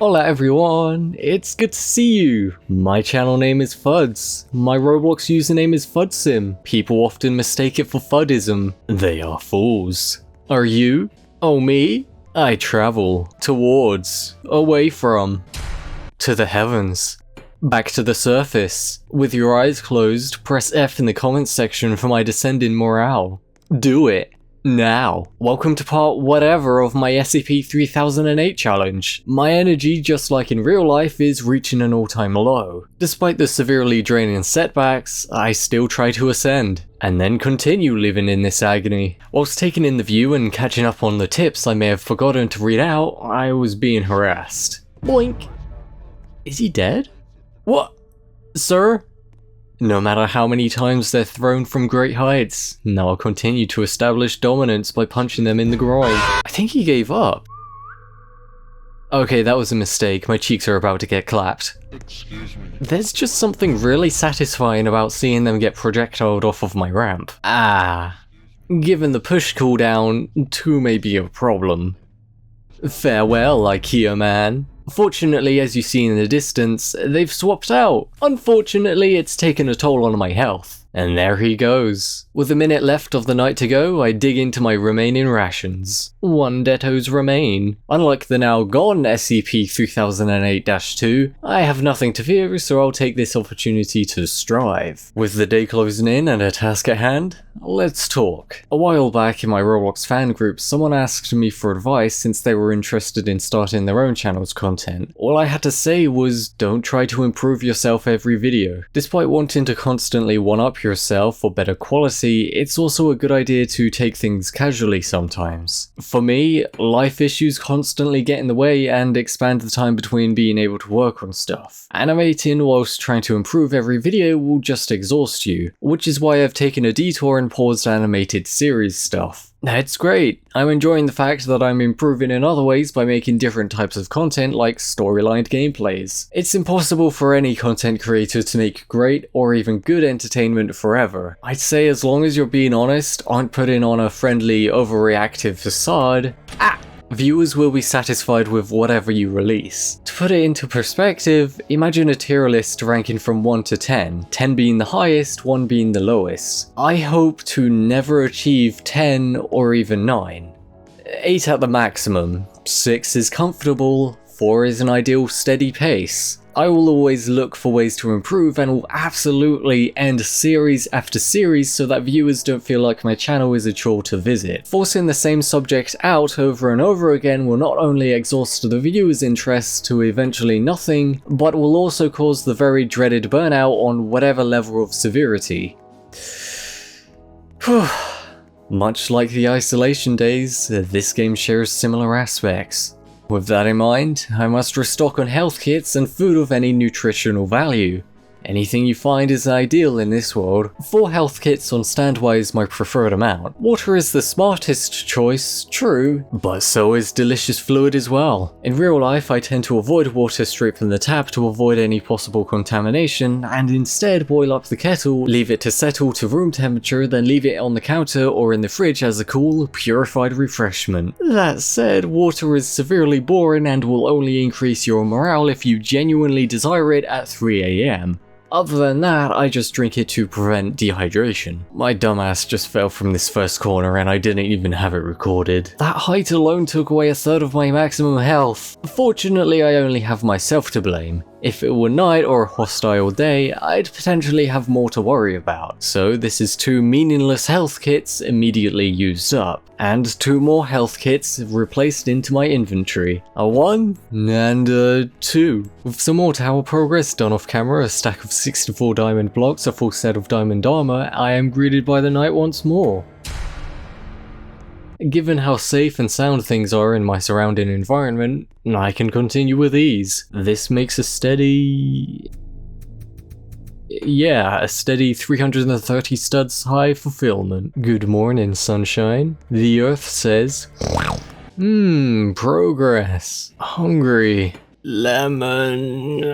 Hola everyone, it's good to see you. My channel name is FUDZ. My Roblox username is FUDZim. People often mistake it for FUDism. They are fools. Are you? Oh me? I travel towards, away from, to the heavens. Back to the surface. With your eyes closed, press F in the comments section for my descending morale. Do it. Now. Welcome to part whatever of my SCP-3008 challenge. My energy, just like in real life, is reaching an all-time low. Despite the severely draining setbacks, I still try to ascend, and then continue living in this agony. Whilst taking in the view and catching up on the tips I may have forgotten to read out, I was being harassed. Boink. Is he dead? What? Sir? No matter how many times they're thrown from great heights, now I'll continue to establish dominance by punching them in the groin. I think he gave up. Okay, that was a mistake. My cheeks are about to get clapped. Excuse me. There's just something really satisfying about seeing them get projectiled off of my ramp. Given the push cooldown, 2 may be a problem. Farewell, Ikea man. Fortunately, as you see in the distance, they've swapped out. Unfortunately, it's taken a toll on my health. And there he goes. With a minute left of the night to go, I dig into my remaining rations. 1 Dettos remain. Unlike the now gone SCP-3008-2, I have nothing to fear, so I'll take this opportunity to strive. With the day closing in and a task at hand, let's talk. A while back in my Roblox fan group, someone asked me for advice since they were interested in starting their own channel's content. All I had to say was, don't try to improve yourself every video. Despite wanting to constantly one-up yourself for better quality, it's also a good idea to take things casually sometimes. For me, life issues constantly get in the way and expand the time between being able to work on stuff. Animating whilst trying to improve every video will just exhaust you, which is why I've taken a detour and paused animated series stuff. It's great. I'm enjoying the fact that I'm improving in other ways by making different types of content like storylined gameplays. It's impossible for any content creator to make great or even good entertainment forever. I'd say as long as you're being honest, aren't putting on a friendly, overreactive facade, viewers will be satisfied with whatever you release. To put it into perspective, imagine a tier list ranking from 1 to 10, 10 being the highest, 1 being the lowest. I hope to never achieve 10 or even 9. 8 at the maximum, 6 is comfortable, 4 is an ideal steady pace. I will always look for ways to improve and will absolutely end series after series so that viewers don't feel like my channel is a chore to visit. Forcing the same subject out over and over again will not only exhaust the viewer's interest to eventually nothing, but will also cause the very dreaded burnout on whatever level of severity. Much like the isolation days, this game shares similar aspects. With that in mind, I must restock on health kits and food of any nutritional value. Anything you find is ideal in this world. 4 health kits on standby is my preferred amount. Water is the smartest choice, true, but so is delicious fluid as well. In real life, I tend to avoid water straight from the tap to avoid any possible contamination, and instead boil up the kettle, leave it to settle to room temperature, then leave it on the counter or in the fridge as a cool, purified refreshment. That said, water is severely boring and will only increase your morale if you genuinely desire it at 3 AM. Other than that, I just drink it to prevent dehydration. My dumbass just fell from this first corner and I didn't even have it recorded. That height alone took away 1/3 of my maximum health. Fortunately, I only have myself to blame. If it were night or a hostile day, I'd potentially have more to worry about. So this is 2 meaningless health kits immediately used up, and 2 more health kits replaced into my inventory. A 1 and a 2. With some more tower progress done off camera, a stack of 64 diamond blocks, a full set of diamond armor, I am greeted by the night once more. Given how safe and sound things are in my surrounding environment, I can continue with ease. This makes a steady 330 studs high fulfillment. Good morning, sunshine. The earth says, progress. Hungry. Lemon.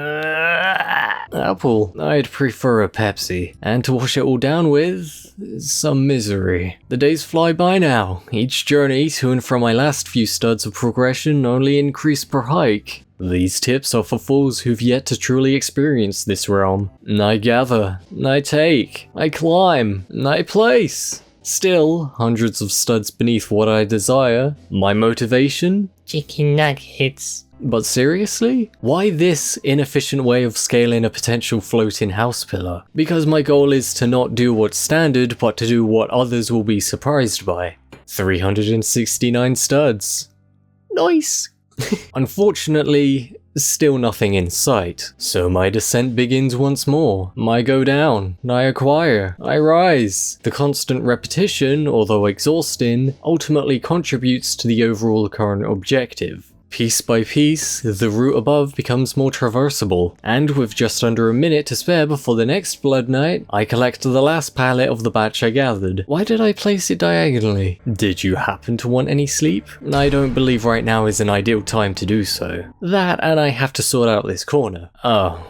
Apple. I'd prefer a Pepsi. And to wash it all down with, some misery. The days fly by now. Each journey to and from my last few studs of progression only increase per hike. These tips are for fools who've yet to truly experience this realm. I gather, I take, I climb, I place. Still, hundreds of studs beneath what I desire. My motivation? Chicken nuggets. But seriously? Why this inefficient way of scaling a potential floating house pillar? Because my goal is to not do what's standard, but to do what others will be surprised by. 369 studs. Nice! Unfortunately, still nothing in sight. So my descent begins once more. I go down, I acquire, I rise. The constant repetition, although exhausting, ultimately contributes to the overall current objective. Piece by piece, the route above becomes more traversable, and with just under a minute to spare before the next Blood Night, I collect the last pallet of the batch I gathered. Why did I place it diagonally? Did you happen to want any sleep? I don't believe right now is an ideal time to do so. That, and I have to sort out this corner. Oh.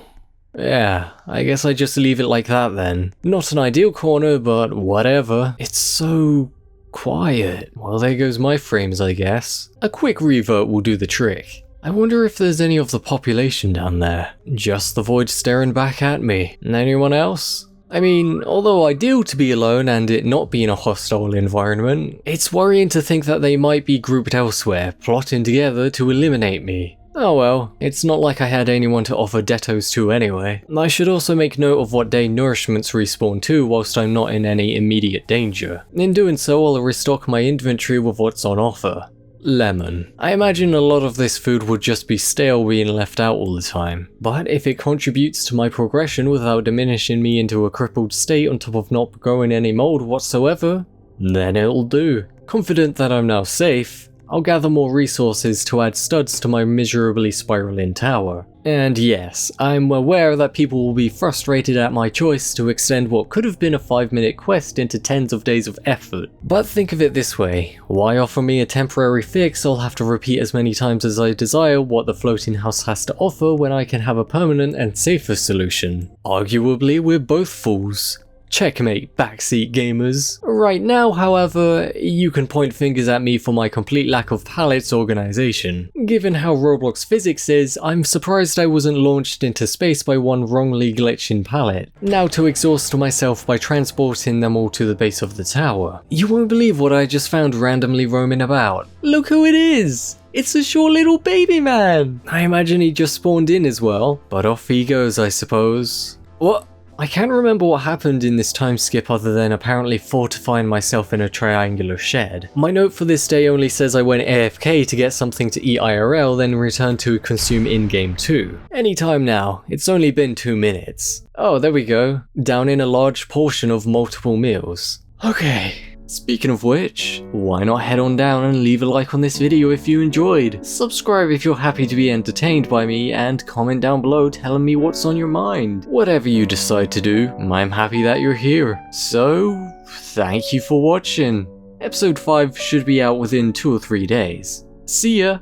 Yeah, I guess I just leave it like that then. Not an ideal corner, but whatever. It's so quiet. Well, there goes my frames, I guess. A quick revert will do the trick. I wonder if there's any of the population down there. Just the void staring back at me. Anyone else? I mean, although ideal to be alone and it not being a hostile environment, it's worrying to think that they might be grouped elsewhere, plotting together to eliminate me. Oh well, it's not like I had anyone to offer detos to anyway. I should also make note of what day nourishments respawn to whilst I'm not in any immediate danger. In doing so, I'll restock my inventory with what's on offer. Lemon. I imagine a lot of this food would just be stale being left out all the time, but if it contributes to my progression without diminishing me into a crippled state on top of not growing any mold whatsoever, then it'll do. Confident that I'm now safe, I'll gather more resources to add studs to my miserably spiraling tower. And yes, I'm aware that people will be frustrated at my choice to extend what could have been a 5-minute quest into tens of days of effort. But think of it this way, why offer me a temporary fix I'll have to repeat as many times as I desire what the floating house has to offer when I can have a permanent and safer solution? Arguably, we're both fools. Checkmate, backseat gamers. Right now, however, you can point fingers at me for my complete lack of palettes organization. Given how Roblox physics is, I'm surprised I wasn't launched into space by one wrongly glitching pallet. Now to exhaust myself by transporting them all to the base of the tower. You won't believe what I just found randomly roaming about. Look who it is! It's a short little baby man! I imagine he just spawned in as well, but off he goes, I suppose. What? I can't remember what happened in this time skip other than apparently fortifying myself in a triangular shed. My note for this day only says I went AFK to get something to eat IRL, then returned to consume in-game too. Anytime now, it's only been 2 minutes. Oh, there we go. Down in a large portion of multiple meals. Okay. Speaking of which, why not head on down and leave a like on this video if you enjoyed, subscribe if you're happy to be entertained by me, and comment down below telling me what's on your mind. Whatever you decide to do, I'm happy that you're here. So, thank you for watching. Episode 5 should be out within 2 or 3 days. See ya!